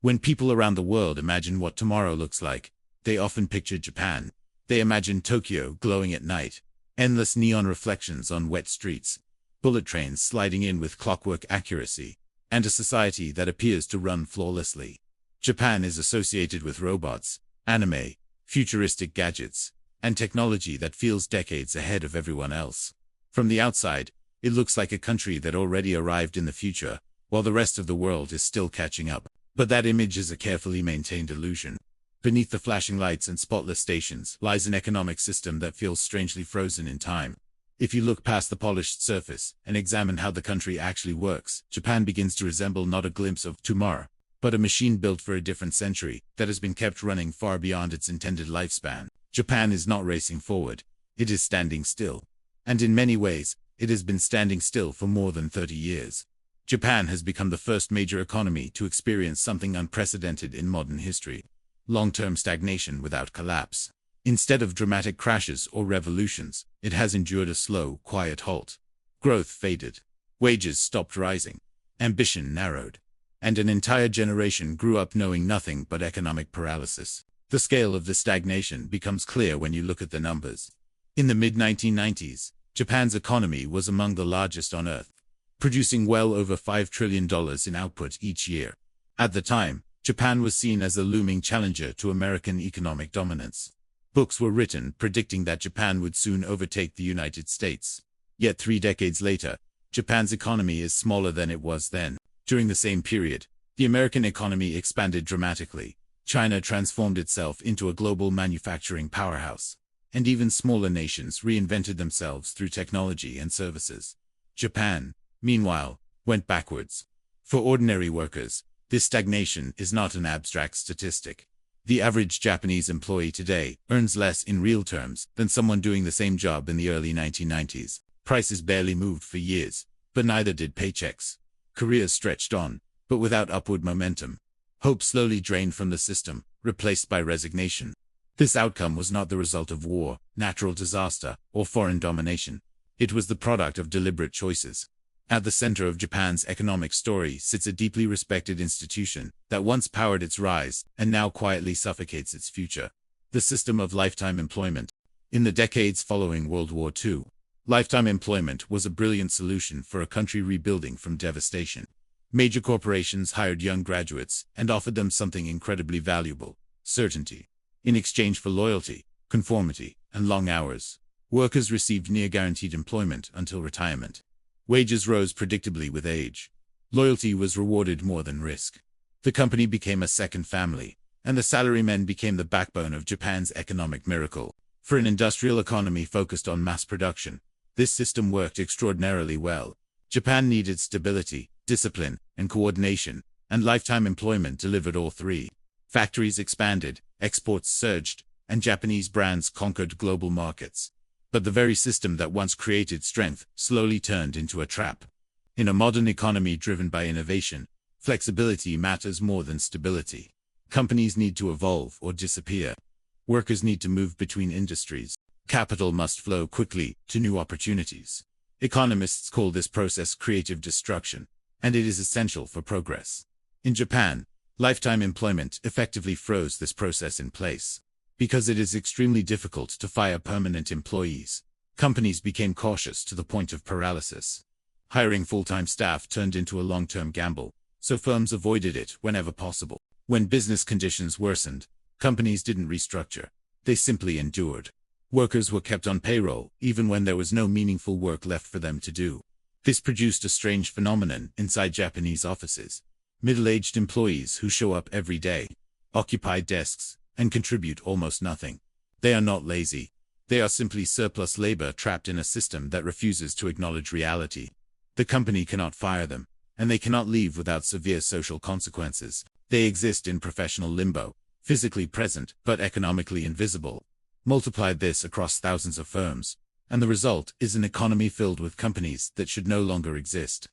When people around the world imagine what tomorrow looks like, they often picture Japan. They imagine Tokyo glowing at night, endless neon reflections on wet streets, bullet trains sliding in with clockwork accuracy, and a society that appears to run flawlessly. Japan is associated with robots, anime, futuristic gadgets, and technology that feels decades ahead of everyone else. From the outside, it looks like a country that already arrived in the future, while the rest of the world is still catching up. But that image is a carefully maintained illusion. Beneath the flashing lights and spotless stations lies an economic system that feels strangely frozen in time. If you look past the polished surface and examine how the country actually works, Japan begins to resemble not a glimpse of tomorrow, but a machine built for a different century that has been kept running far beyond its intended lifespan. Japan is not racing forward, it is standing still. And in many ways, it has been standing still for more than 30 years. Japan has become the first major economy to experience something unprecedented in modern history: long-term stagnation without collapse. Instead of dramatic crashes or revolutions, it has endured a slow, quiet halt. Growth faded. Wages stopped rising. Ambition narrowed. And an entire generation grew up knowing nothing but economic paralysis. The scale of the stagnation becomes clear when you look at the numbers. In the mid-1990s, Japan's economy was among the largest on Earth, producing well over $5 trillion in output each year. At the time, Japan was seen as a looming challenger to American economic dominance. Books were written predicting that Japan would soon overtake the United States. Yet 3 decades later, Japan's economy is smaller than it was then. During the same period, the American economy expanded dramatically. China transformed itself into a global manufacturing powerhouse. And even smaller nations reinvented themselves through technology and services. Japan, meanwhile, went backwards. For ordinary workers, this stagnation is not an abstract statistic. The average Japanese employee today earns less in real terms than someone doing the same job in the early 1990s. Prices barely moved for years, but neither did paychecks. Careers stretched on, but without upward momentum. Hope slowly drained from the system, replaced by resignation. This outcome was not the result of war, natural disaster, or foreign domination. It was the product of deliberate choices. At the center of Japan's economic story sits a deeply respected institution that once powered its rise and now quietly suffocates its future: the system of lifetime employment. In the decades following World War II, lifetime employment was a brilliant solution for a country rebuilding from devastation. Major corporations hired young graduates and offered them something incredibly valuable: certainty. In exchange for loyalty, conformity, and long hours, workers received near-guaranteed employment until retirement. Wages rose predictably with age. Loyalty was rewarded more than risk. The company became a second family, and the salarymen became the backbone of Japan's economic miracle. For an industrial economy focused on mass production, this system worked extraordinarily well. Japan needed stability, discipline, and coordination, and lifetime employment delivered all three. Factories expanded, exports surged, and Japanese brands conquered global markets. But the very system that once created strength slowly turned into a trap. In a modern economy driven by innovation, flexibility matters more than stability. Companies need to evolve or disappear. Workers need to move between industries. Capital must flow quickly to new opportunities. Economists call this process creative destruction, and it is essential for progress. In Japan, lifetime employment effectively froze this process in place. Because it is extremely difficult to fire permanent employees, companies became cautious to the point of paralysis. Hiring full-time staff turned into a long-term gamble, so firms avoided it whenever possible. When business conditions worsened, companies didn't restructure. They simply endured. Workers were kept on payroll even when there was no meaningful work left for them to do. This produced a strange phenomenon inside Japanese offices: middle-aged employees who show up every day, occupy desks, and contribute almost nothing. They are not lazy. They are simply surplus labor trapped in a system that refuses to acknowledge reality. The company cannot fire them, and they cannot leave without severe social consequences. They exist in professional limbo, physically present but economically invisible. Multiply this across thousands of firms, and the result is an economy filled with companies that should no longer exist.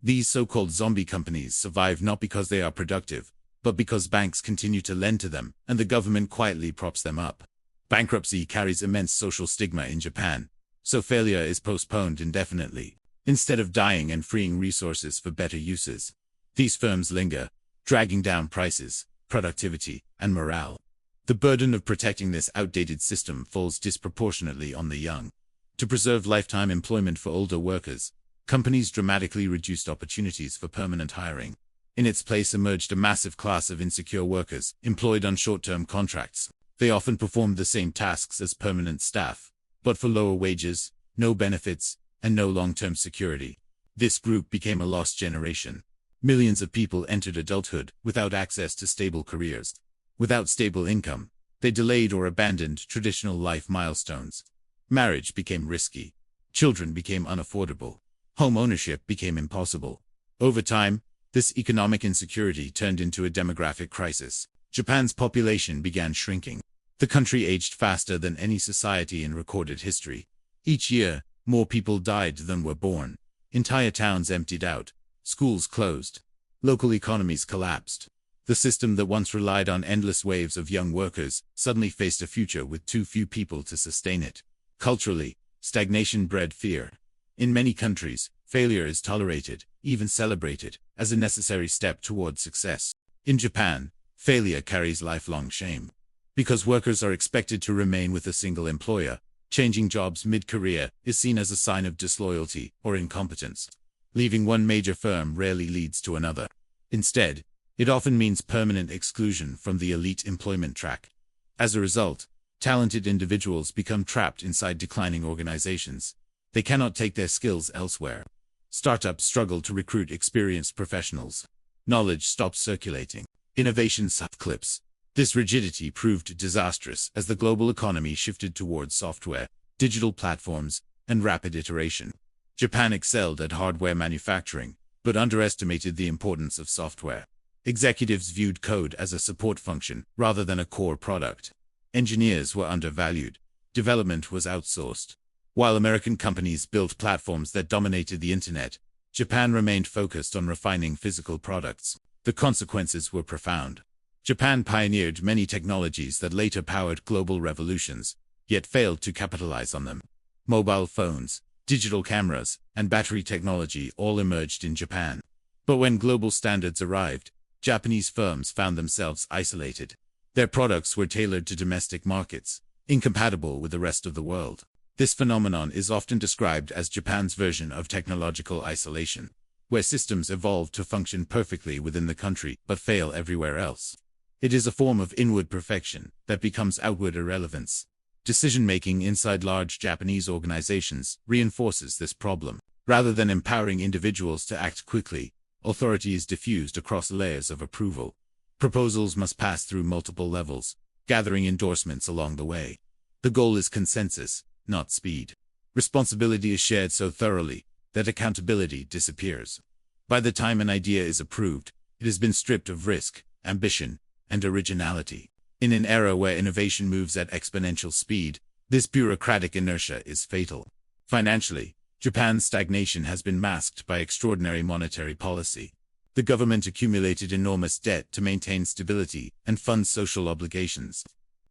These so-called zombie companies survive not because they are productive, but because banks continue to lend to them and the government quietly props them up. Bankruptcy carries immense social stigma in Japan, so failure is postponed indefinitely, instead of dying and freeing resources for better uses. These firms linger, dragging down prices, productivity, and morale. The burden of protecting this outdated system falls disproportionately on the young. To preserve lifetime employment for older workers, companies dramatically reduced opportunities for permanent hiring. In its place emerged a massive class of insecure workers, employed on short-term contracts. They often performed the same tasks as permanent staff, but for lower wages, no benefits, and no long-term security. This group became a lost generation. Millions of people entered adulthood without access to stable careers. Without stable income, they delayed or abandoned traditional life milestones. Marriage became risky. Children became unaffordable. Home ownership became impossible. Over time, this economic insecurity turned into a demographic crisis. Japan's population began shrinking. The country aged faster than any society in recorded history. Each year, more people died than were born. Entire towns emptied out. Schools closed. Local economies collapsed. The system that once relied on endless waves of young workers suddenly faced a future with too few people to sustain it. Culturally, stagnation bred fear. In many countries, failure is tolerated, even celebrated, as a necessary step towards success. In Japan, failure carries lifelong shame. Because workers are expected to remain with a single employer, changing jobs mid-career is seen as a sign of disloyalty or incompetence. Leaving one major firm rarely leads to another. Instead, it often means permanent exclusion from the elite employment track. As a result, talented individuals become trapped inside declining organizations. They cannot take their skills elsewhere. Startups struggle to recruit experienced professionals. Knowledge stops circulating. Innovation clips. This rigidity proved disastrous as the global economy shifted towards software, digital platforms, and rapid iteration. Japan excelled at hardware manufacturing, but underestimated the importance of software. Executives viewed code as a support function rather than a core product. Engineers were undervalued. Development was outsourced. While American companies built platforms that dominated the internet, Japan remained focused on refining physical products. The consequences were profound. Japan pioneered many technologies that later powered global revolutions, yet failed to capitalize on them. Mobile phones, digital cameras, and battery technology all emerged in Japan. But when global standards arrived, Japanese firms found themselves isolated. Their products were tailored to domestic markets, incompatible with the rest of the world. This phenomenon is often described as Japan's version of technological isolation, where systems evolve to function perfectly within the country but fail everywhere else. It is a form of inward perfection that becomes outward irrelevance. Decision-making inside large Japanese organizations reinforces this problem. Rather than empowering individuals to act quickly, authority is diffused across layers of approval. Proposals must pass through multiple levels, gathering endorsements along the way. The goal is consensus, not speed. Responsibility is shared so thoroughly that accountability disappears. By the time an idea is approved, it has been stripped of risk, ambition, and originality. In an era where innovation moves at exponential speed, this bureaucratic inertia is fatal. Financially, Japan's stagnation has been masked by extraordinary monetary policy. The government accumulated enormous debt to maintain stability and fund social obligations.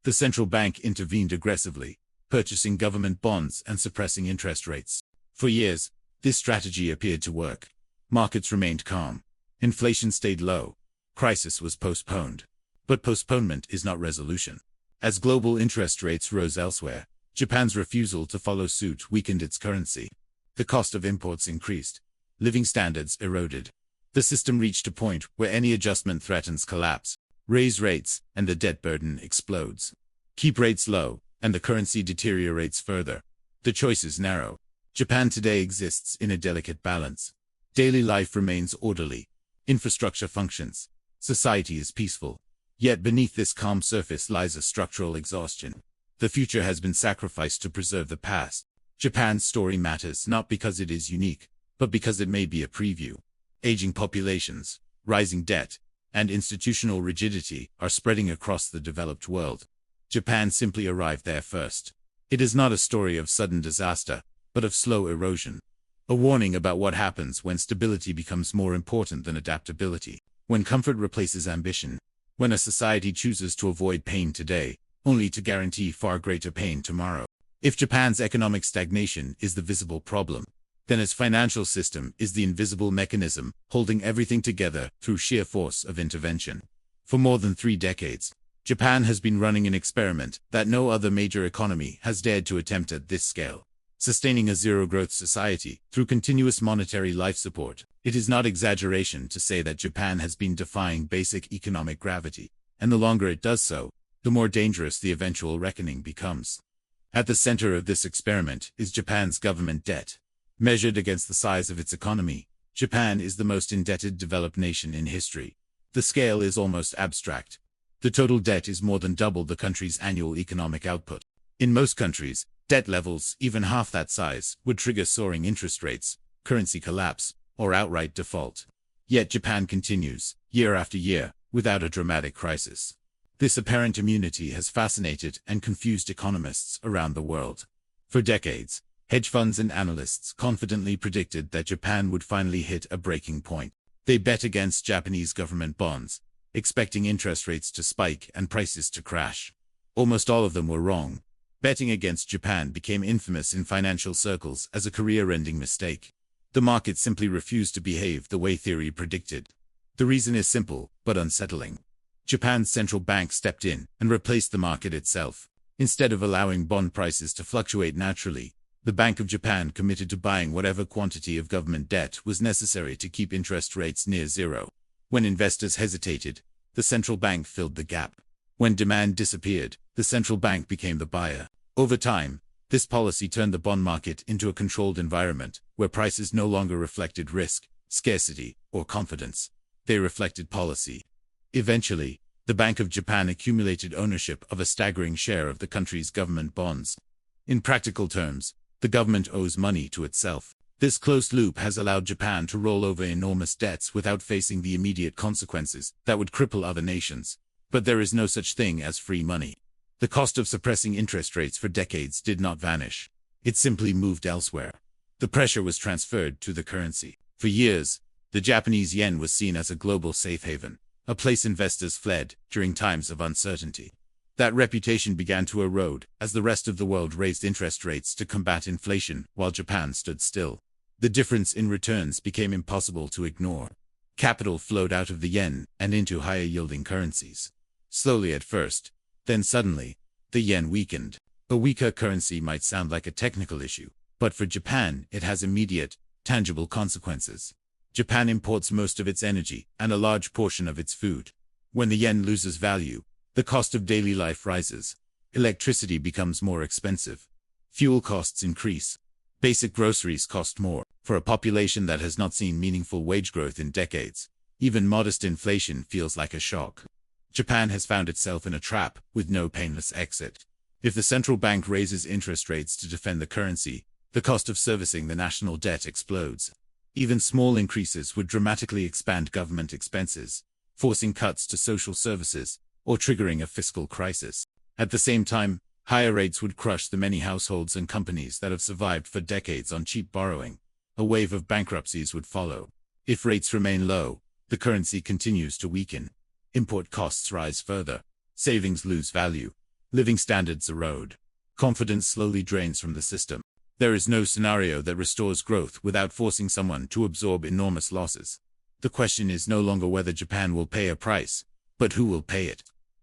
The central bank intervened aggressively, purchasing government bonds and suppressing interest rates. For years, this strategy appeared to work. Markets remained calm. Inflation stayed low. Crisis was postponed. But postponement is not resolution. As global interest rates rose elsewhere, Japan's refusal to follow suit weakened its currency. The cost of imports increased. Living standards eroded. The system reached a point where any adjustment threatens collapse. Raise rates, and the debt burden explodes. Keep rates low, and the currency deteriorates further. The choice is narrow. Japan today exists in a delicate balance. Daily life remains orderly. Infrastructure functions. Society is peaceful. Yet beneath this calm surface lies a structural exhaustion. The future has been sacrificed to preserve the past. Japan's story matters not because it is unique, but because it may be a preview. Aging populations, rising debt, and institutional rigidity are spreading across the developed world. Japan simply arrived there first. It is not a story of sudden disaster, but of slow erosion. A warning about what happens when stability becomes more important than adaptability, when comfort replaces ambition, when a society chooses to avoid pain today, only to guarantee far greater pain tomorrow. If Japan's economic stagnation is the visible problem, then its financial system is the invisible mechanism holding everything together through sheer force of intervention. For more than 3 decades, Japan has been running an experiment that no other major economy has dared to attempt at this scale. Sustaining a zero-growth society through continuous monetary life support. It is not exaggeration to say that Japan has been defying basic economic gravity, and the longer it does so, the more dangerous the eventual reckoning becomes. At the center of this experiment is Japan's government debt. Measured against the size of its economy, Japan is the most indebted developed nation in history. The scale is almost abstract. The total debt is more than double the country's annual economic output. In most countries, debt levels even half that size would trigger soaring interest rates, currency collapse, or outright default. Yet Japan continues, year after year, without a dramatic crisis. This apparent immunity has fascinated and confused economists around the world. For decades, hedge funds and analysts confidently predicted that Japan would finally hit a breaking point. They bet against Japanese government bonds, expecting interest rates to spike and prices to crash. Almost all of them were wrong. Betting against Japan became infamous in financial circles as a career-ending mistake. The market simply refused to behave the way theory predicted. The reason is simple, but unsettling. Japan's central bank stepped in and replaced the market itself. Instead of allowing bond prices to fluctuate naturally, the Bank of Japan committed to buying whatever quantity of government debt was necessary to keep interest rates near zero. When investors hesitated, the central bank filled the gap. When demand disappeared, the central bank became the buyer. Over time, this policy turned the bond market into a controlled environment where prices no longer reflected risk, scarcity, or confidence. They reflected policy. Eventually, the Bank of Japan accumulated ownership of a staggering share of the country's government bonds. In practical terms, the government owes money to itself. This closed loop has allowed Japan to roll over enormous debts without facing the immediate consequences that would cripple other nations. But there is no such thing as free money. The cost of suppressing interest rates for decades did not vanish. It simply moved elsewhere. The pressure was transferred to the currency. For years, the Japanese yen was seen as a global safe haven, a place investors fled during times of uncertainty. That reputation began to erode as the rest of the world raised interest rates to combat inflation while Japan stood still. The difference in returns became impossible to ignore. Capital flowed out of the yen and into higher-yielding currencies. Slowly at first, then suddenly, the yen weakened. A weaker currency might sound like a technical issue, but for Japan it has immediate, tangible consequences. Japan imports most of its energy and a large portion of its food. When the yen loses value, the cost of daily life rises. Electricity becomes more expensive. Fuel costs increase. Basic groceries cost more. For a population that has not seen meaningful wage growth in decades, even modest inflation feels like a shock. Japan has found itself in a trap with no painless exit. If the central bank raises interest rates to defend the currency, the cost of servicing the national debt explodes. Even small increases would dramatically expand government expenses, forcing cuts to social services, or triggering a fiscal crisis. At the same time, higher rates would crush the many households and companies that have survived for decades on cheap borrowing. A wave of bankruptcies would follow. If rates remain low, the currency continues to weaken. Import costs rise further. Savings lose value. Living standards erode. Confidence slowly drains from the system. There is no scenario that restores growth without forcing someone to absorb enormous losses. The question is no longer whether Japan will pay a price, but who will pay it.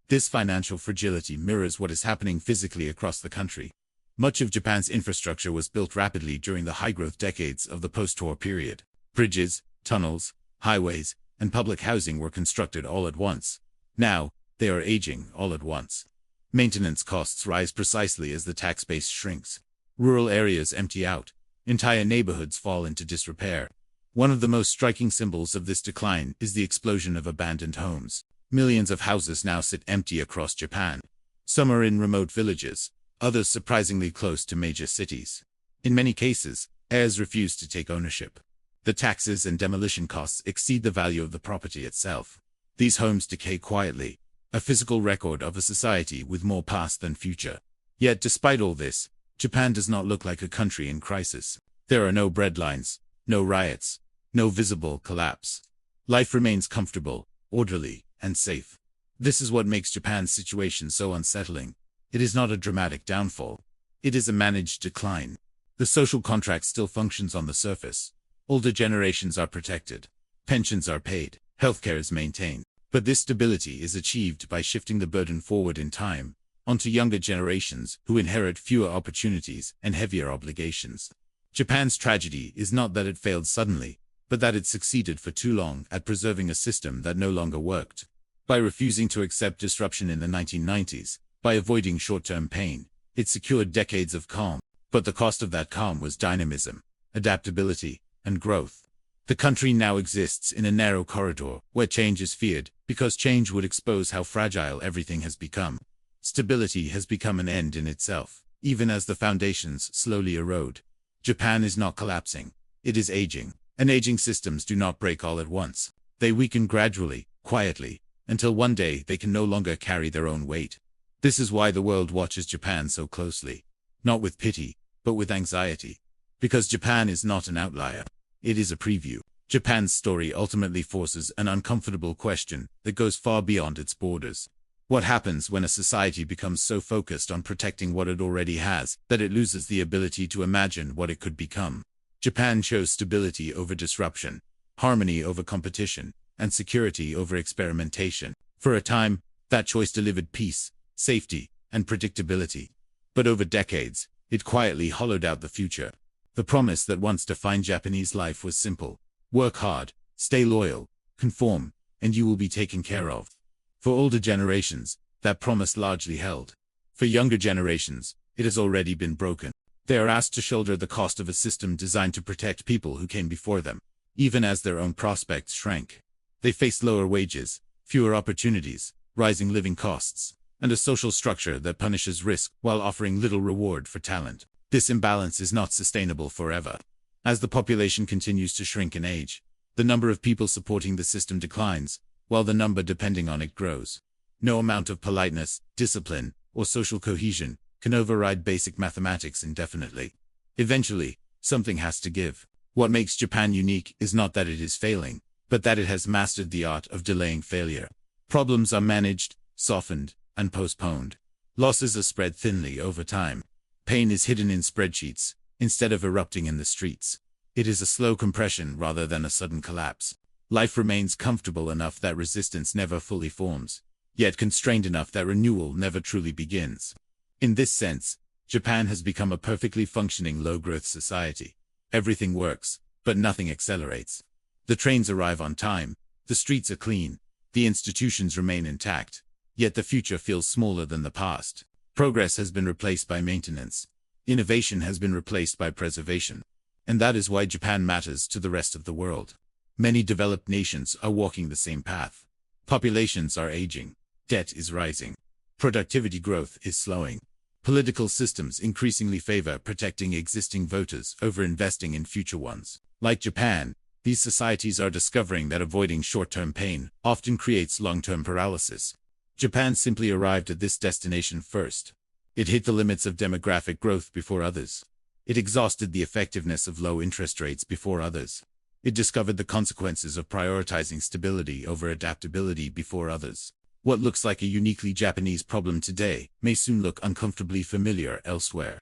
This financial fragility mirrors what is happening physically across the country. Much of Japan's infrastructure was built rapidly during the high-growth decades of the post-war period. Bridges, tunnels, highways, and public housing were constructed all at once. Now, they are aging all at once. Maintenance costs rise precisely as the tax base shrinks. Rural areas empty out. Entire neighborhoods fall into disrepair. One of the most striking symbols of this decline is the explosion of abandoned homes. Millions of houses now sit empty across Japan. Some are in remote villages, others surprisingly close to major cities. In many cases, heirs refuse to take ownership. The taxes and demolition costs exceed the value of the property itself. These homes decay quietly, a physical record of a society with more past than future. Yet despite all this, Japan does not look like a country in crisis. There are no breadlines, no riots, no visible collapse. Life remains comfortable, orderly, and safe. This is what makes Japan's situation so unsettling. It is not a dramatic downfall. It is a managed decline. The social contract still functions on the surface. Older generations are protected. Pensions are paid. Healthcare is maintained. But this stability is achieved by shifting the burden forward in time onto younger generations who inherit fewer opportunities and heavier obligations. Japan's tragedy is not that it failed suddenly, but that it succeeded for too long at preserving a system that no longer worked. By refusing to accept disruption in the 1990s, by avoiding short-term pain, it secured decades of calm. But the cost of that calm was dynamism, adaptability, and growth. The country now exists in a narrow corridor where change is feared because change would expose how fragile everything has become. Stability has become an end in itself, even as the foundations slowly erode. Japan is not collapsing. It is aging, and aging systems do not break all at once. They weaken gradually, quietly, until one day they can no longer carry their own weight. This is why the world watches Japan so closely. Not with pity, but with anxiety. Because Japan is not an outlier. It is a preview. Japan's story ultimately forces an uncomfortable question that goes far beyond its borders. What happens when a society becomes so focused on protecting what it already has that it loses the ability to imagine what it could become? Japan chose stability over disruption, harmony over competition, and security over experimentation. For a time, that choice delivered peace, safety, and predictability. But over decades, it quietly hollowed out the future. The promise that once defined Japanese life was simple: work hard, stay loyal, conform, and you will be taken care of. For older generations, that promise largely held. For younger generations, it has already been broken. They are asked to shoulder the cost of a system designed to protect people who came before them, even as their own prospects shrank. They face lower wages, fewer opportunities, rising living costs, and a social structure that punishes risk while offering little reward for talent. This imbalance is not sustainable forever. As the population continues to shrink in age, the number of people supporting the system declines, while the number depending on it grows. No amount of politeness, discipline, or social cohesion can override basic mathematics indefinitely. Eventually, something has to give. What makes Japan unique is not that it is failing, but that it has mastered the art of delaying failure. Problems are managed, softened, and postponed. Losses are spread thinly over time. Pain is hidden in spreadsheets, instead of erupting in the streets. It is a slow compression rather than a sudden collapse. Life remains comfortable enough that resistance never fully forms, yet constrained enough that renewal never truly begins. In this sense, Japan has become a perfectly functioning low-growth society. Everything works, but nothing accelerates. The trains arrive on time, the streets are clean, the institutions remain intact, yet the future feels smaller than the past. Progress has been replaced by maintenance. Innovation has been replaced by preservation. And that is why Japan matters to the rest of the world. Many developed nations are walking the same path. Populations are aging. Debt is rising. Productivity growth is slowing. Political systems increasingly favor protecting existing voters over investing in future ones. Like Japan, these societies are discovering that avoiding short-term pain often creates long-term paralysis. Japan simply arrived at this destination first. It hit the limits of demographic growth before others. It exhausted the effectiveness of low interest rates before others. It discovered the consequences of prioritizing stability over adaptability before others. What looks like a uniquely Japanese problem today may soon look uncomfortably familiar elsewhere.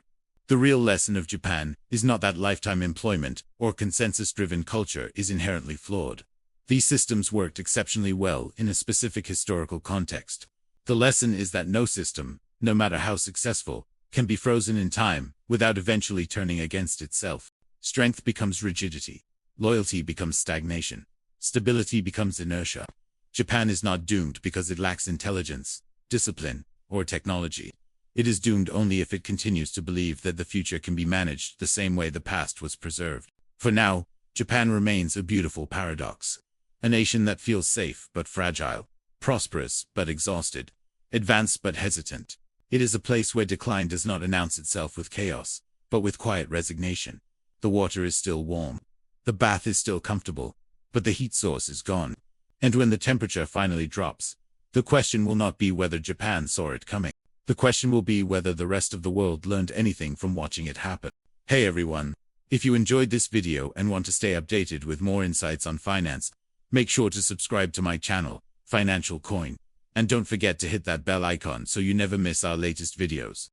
The real lesson of Japan is not that lifetime employment or consensus-driven culture is inherently flawed. These systems worked exceptionally well in a specific historical context. The lesson is that no system, no matter how successful, can be frozen in time without eventually turning against itself. Strength becomes rigidity. Loyalty becomes stagnation. Stability becomes inertia. Japan is not doomed because it lacks intelligence, discipline, or technology. It is doomed only if it continues to believe that the future can be managed the same way the past was preserved. For now, Japan remains a beautiful paradox. A nation that feels safe but fragile, prosperous but exhausted, advanced but hesitant. It is a place where decline does not announce itself with chaos, but with quiet resignation. The water is still warm. The bath is still comfortable, but the heat source is gone. And when the temperature finally drops, the question will not be whether Japan saw it coming. The question will be whether the rest of the world learned anything from watching it happen. Hey everyone, if you enjoyed this video and want to stay updated with more insights on finance, make sure to subscribe to my channel, Financial Coin. And don't forget to hit that bell icon so you never miss our latest videos.